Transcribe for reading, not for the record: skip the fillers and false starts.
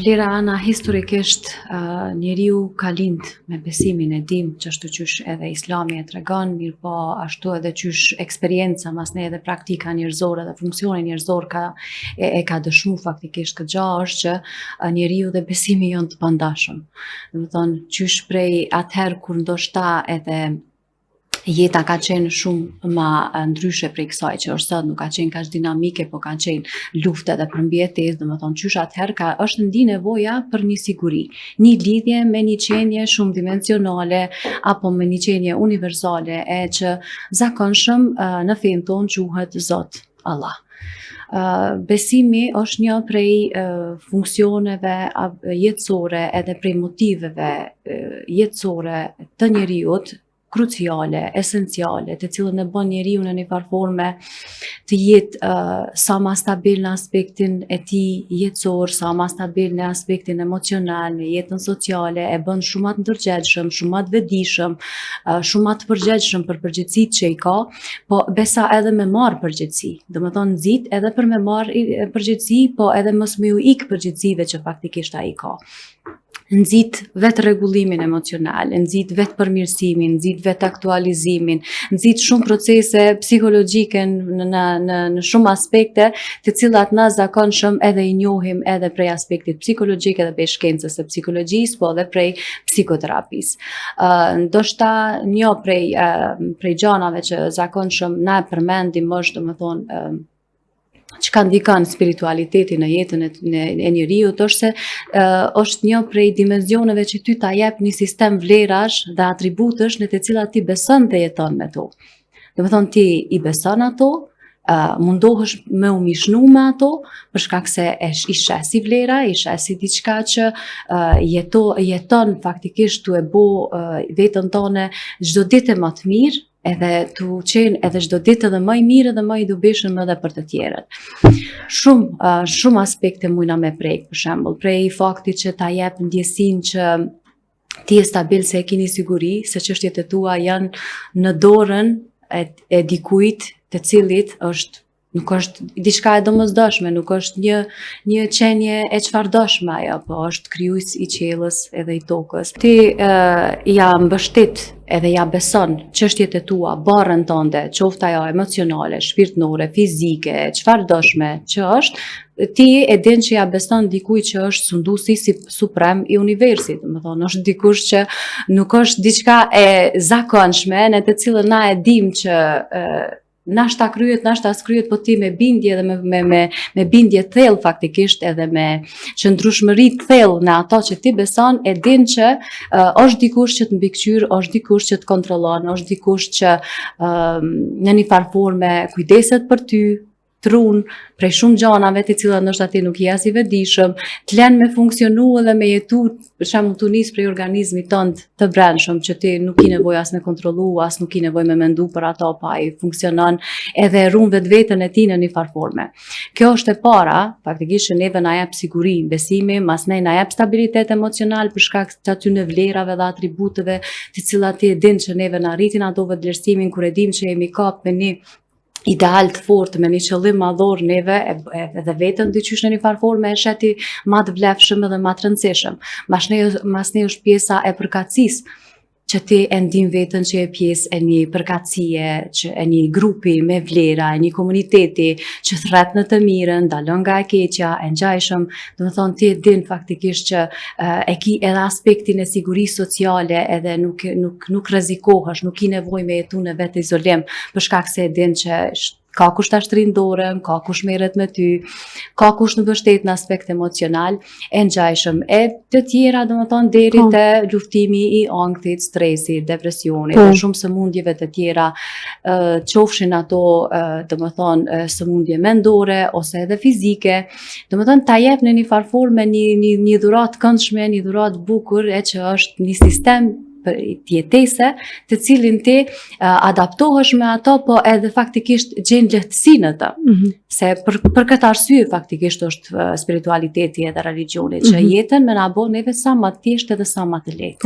vlera ana historikisht njeriu ka lind me besimin e dim që ashtu qysh edhe Islami e tregon, mirë po ashtu edhe qysh eksperienca masne edhe praktika njerëzore dhe funksioni njerëzor ka dëshmu faktikisht këtë gjë është që njeriu dhe besimi janë të pandashëm. Domethënë qysh prej atëherë kur ndoshta edhe jeta ka qenë shumë më ndryshe prej kësaj që është sot, nuk ka qenë kaq dinamike, po kanë qenë lufte edhe përmbjetesë, domethënë qysh atëherë është ndi nevoja për një siguri, një lidhje me një qenje shumë dimensionale apo me një qenje universale e që zakonshëm në fenë tonë quhet Zot Allah. Besimi është një prej funksioneve jetësore edhe prej motiveve jetësore të njeriut kruciale, esenciale, të cilën e bën njeriu në një farë forme të jetë sa më stabil në aspektin e tij jetësor, sa më stabil në aspektin emocional, në jetën sociale, e bën shumë më të ndërgjegjshëm, shumë më të vetëdijshëm, shumë më të përgjegjshëm për përgjegjësitë që i ka, po besa edhe me marr përgjegjësi. Domethënë nxit edhe për me marr përgjegjësi, po edhe mos me u ik përgjegjësive që faktikisht ai ka. Nxit vetë rregullimin emocional, nxit vetë përmirësimin, nxit vetë aktualizimin, nxit shumë procese psikologjike në shumë aspekte, të cilat na zakonshëm edhe i njohim edhe prej aspektit psikologjik edhe prej shkencës së psikologjisë, po edhe prej psikoterapisë. Ndoshta një prej gjanave që zakonshëm na e përmendim është domethënë që ka ndikon spiritualiteti në jetën e njeriut është se është një prej dimensioneve që ty ta jep një sistem vlerash dhe atributësh në të cilat ti beson dhe jeton me to. Domethënë ti i beson ato, mundohesh me u mishnu me ato, për shkak se i shesi vlera, i shesi diçka që jeton faktikisht tu e bo vetën tone çdo ditë më të mirë, edhe tu qenë edhe çdo ditë edhe më i mirë edhe më i dobishëm edhe për të tjerët. Shumë aspekte mujna me prek, për shembull, prej faktit që ta jep ndjesinë që ti je stabil se e keni siguri, se çështjet e tua janë në dorën e dikujt të cilit nuk është diçka e domosdoshme, nuk është një qenje e çfarëdoshme ajo, po është krijues i qiellës edhe i tokës. Ti ja mbështet edhe ja beson çështjet e tua, barrën tënde, qoftë ajo emocionale, shpirtënore, fizike, çfarëdoshme që është, ti e din që ja beson dikujt që është sunduesi suprem i universit, domethënë është dikush që nuk është diçka e zakonshme në të cilën na e dim që nashta kryet, nashta s'kryet, po ti me bindje edhe me bindje thellë faktikisht edhe me qëndrueshmëri të thellë në ato që ti beson, e din që është dikush që të mbikëqyr, është dikush që të kontrollon, është dikush që në një farë forme kujdeset për ty, të ruan prej shumë gjanave të cilat ndoshta ti nuk je as i vetëdijshëm, të lën me funksionu edhe me jetu, për shembull tu nis prej organizmit tënd të brendshëm që ti nuk ke nevojë as me kontrollu, as nuk ke nevojë me mendu për ato, pa ai funksionon edhe ruan vetveten e tij në një farë forme. Kjo është e para, faktikisht që neve na jep siguri, besimi, masnej na jep stabilitet emocional për shkak të atyre vlerave dhe atributeve të cilat ti e din që neve na rritin ato vetëvlerësimin kur e dim që jemi kap me një ideal të fortë, me një qëllim madhor neve edhe vetën dyqysh në një farë forme e sheti ma të vlefshëm edhe ma të rëndësishëm. Masnej është pjesa e përkatësisë, që ti e ndin vetën që je pjesë e një përkatësie, që e një grupi me vlera, e një komuniteti që thret në të mirën, dalon nga e keqja, e ngjajshëm, domethënë ti e din faktikisht që e ki edhe aspektin e sigurisë sociale edhe nuk rrezikohesh, nuk ki nevojë me jetu në vetë izolim, për shkak se e din që ka kush ta shtrin dorën, ka kush merret me ty, ka kush në mbështet në aspekt emocional, e ngjajshëm, e të tjera domethënë deri te luftimi i ankthit, stresit, depresionit, dhe shumë sëmundjeve të tjera, qofshin ato domethënë sëmundje mendore ose edhe fizike, domethënë ta jep në një farë forme një dhuratë këndshme, një dhuratë bukur e që është një sistem jetese të cilin ti adaptohesh me ato, po edhe faktikisht gjen lehtësi në të. Se për këtë arsye faktikisht është spiritualiteti edhe religioni, që jetën me na bën neve sa më të thjeshtë edhe sa më të lehtë.